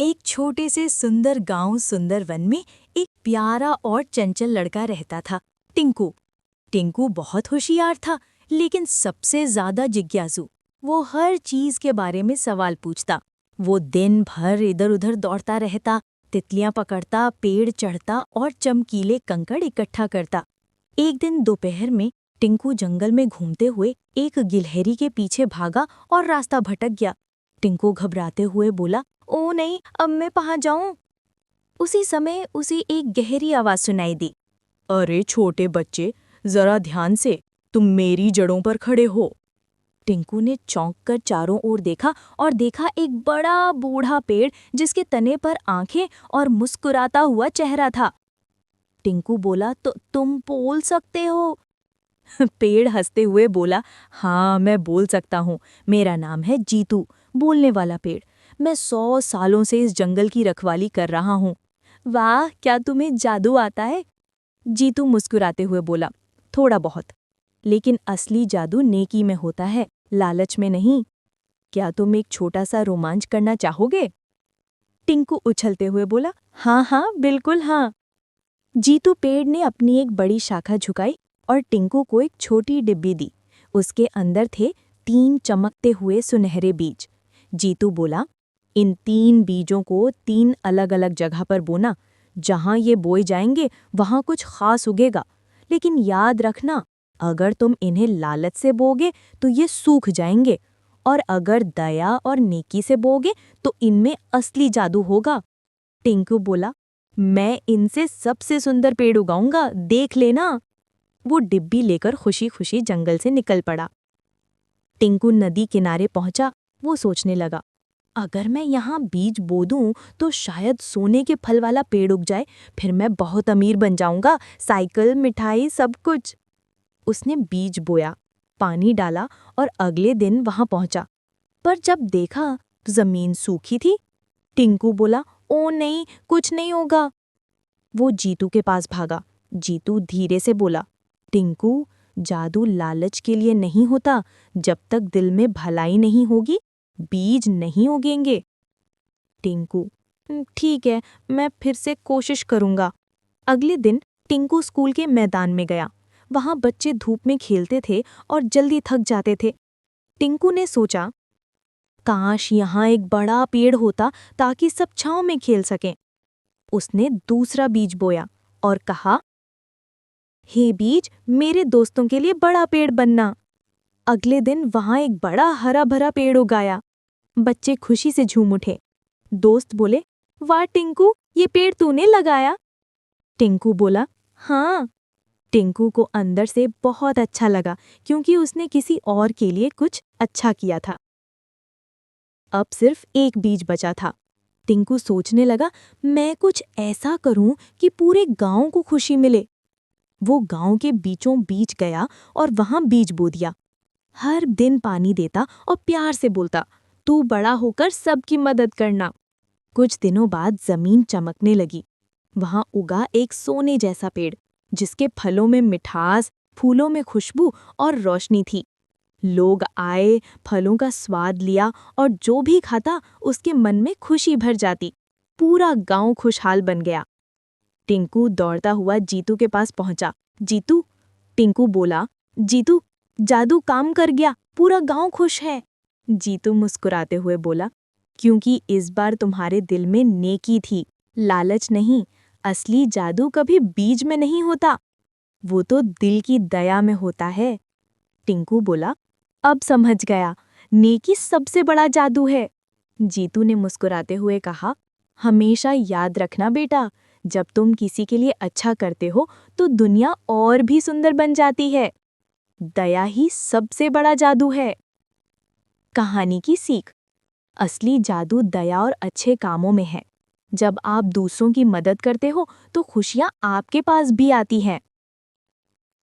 एक छोटे से सुंदर गांव सुंदर वन में एक प्यारा और चंचल लड़का रहता था, टिंकू। टिंकू बहुत होशियार था, लेकिन सबसे ज्यादा जिज्ञासु। वो हर चीज के बारे में सवाल पूछता। वो दिन भर इधर उधर दौड़ता रहता, तितलियां पकड़ता, पेड़ चढ़ता और चमकीले कंकड़ इकट्ठा करता। एक दिन दोपहर में टिंकू जंगल में घूमते हुए एक गिलहरी के पीछे भागा और रास्ता भटक गया। टिंकू घबराते हुए बोला, ओ नहीं, अब मैं कहाँ जाऊं? उसी समय उसे एक गहरी आवाज सुनाई दी। अरे छोटे बच्चे, जरा ध्यान से, तुम मेरी जड़ों पर खड़े हो। टिंकू ने चौंक कर चारों ओर देखा और देखा एक बड़ा बूढ़ा पेड़ जिसके तने पर आंखें और मुस्कुराता हुआ चेहरा था। टिंकू बोला, तो तुम बोल सकते हो? पेड़ हंसते हुए बोला, हाँ मैं बोल सकता हूँ। मेरा नाम है जीतू, बोलने वाला पेड़। मैं 100 सालों से इस जंगल की रखवाली कर रहा हूँ। वाह, क्या तुम्हें जादू आता है? जीतू मुस्कुराते हुए बोला, थोड़ा बहुत। लेकिन असली जादू नेकी में होता है, लालच में नहीं। क्या तुम एक छोटा सा रोमांच करना चाहोगे? टिंकू उछलते हुए बोला, हाँ हाँ बिल्कुल हाँ। जीतू पेड़ ने अपनी एक बड़ी शाखा झुकाई और टिंकू को एक छोटी डिब्बी दी। उसके अंदर थे 3 चमकते हुए सुनहरे बीज। जीतू बोला, इन 3 बीजों को 3 अलग-अलग जगह पर बोना। जहां ये बोए जाएंगे वहां कुछ खास उगेगा। लेकिन याद रखना, अगर तुम इन्हें लालच से बोगे तो ये सूख जाएंगे, और अगर दया और नेकी से बोगे तो इनमें असली जादू होगा। टिंकू बोला, मैं इनसे सबसे सुंदर पेड़ उगाऊंगा, देख लेना। वो डिब्बी लेकर खुशी खुशी जंगल से निकल पड़ा। टिंकू नदी किनारे पहुंचा। वो सोचने लगा, अगर मैं यहाँ बीज बो दूं तो शायद सोने के फल वाला पेड़ उग जाए। फिर मैं बहुत अमीर बन जाऊंगा, साइकिल, मिठाई, सब कुछ। उसने बीज बोया, पानी डाला और अगले दिन वहां पहुंचा। पर जब देखा तो जमीन सूखी थी। टिंकू बोला, ओ नहीं, कुछ नहीं होगा। वो जीतू के पास भागा। जीतू धीरे से बोला, टिंकू, जादू लालच के लिए नहीं होता। जब तक दिल में भलाई नहीं होगी, बीज नहीं उगेंगे। टिंकू, ठीक है, मैं फिर से कोशिश करूंगा। अगले दिन टिंकू स्कूल के मैदान में गया। वहां बच्चे धूप में खेलते थे और जल्दी थक जाते थे। टिंकू ने सोचा, काश यहाँ एक बड़ा पेड़ होता ताकि सब छांव में खेल सकें। उसने दूसरा बीज बोया और कहा, हे बीज, मेरे दोस्तों के लिए बड़ा पेड़ बनना। अगले दिन वहां एक बड़ा हरा भरा पेड़ उगाया। बच्चे खुशी से झूम उठे। दोस्त बोले, वाह टिंकू, ये पेड़ तूने लगाया? टिंकू बोला, हाँ। टिंकू को अंदर से बहुत अच्छा लगा, क्योंकि उसने किसी और के लिए कुछ अच्छा किया था। अब सिर्फ एक बीज बचा था। टिंकू सोचने लगा, मैं कुछ ऐसा करूं कि पूरे गांव को खुशी मिले। वो गांव के बीचों बीच गया और वहां बीज बो दिया। हर दिन पानी देता और प्यार से बोलता, तू बड़ा होकर सबकी मदद करना। कुछ दिनों बाद जमीन चमकने लगी। वहां उगा एक सोने जैसा पेड़, जिसके फलों में मिठास, फूलों में खुशबू और रोशनी थी। लोग आए, फलों का स्वाद लिया और जो भी खाता उसके मन में खुशी भर जाती। पूरा गांव खुशहाल बन गया। टिंकू दौड़ता हुआ जीतू के पास पहुंचा। जीतू, टिंकू बोला, जीतू, जादू काम कर गया, पूरा गांव खुश है। जीतू मुस्कुराते हुए बोला, क्योंकि इस बार तुम्हारे दिल में नेकी थी, लालच नहीं। असली जादू कभी बीज में नहीं होता, वो तो दिल की दया में होता है। टिंकू बोला, अब समझ गया, नेकी सबसे बड़ा जादू है। जीतू ने मुस्कुराते हुए कहा, हमेशा याद रखना बेटा, जब तुम किसी के लिए अच्छा करते हो तो दुनिया और भी सुंदर बन जाती है। दया ही सबसे बड़ा जादू है। कहानी की सीख, असली जादू दया और अच्छे कामों में है। जब आप दूसरों की मदद करते हो तो खुशियां आपके पास भी आती हैं।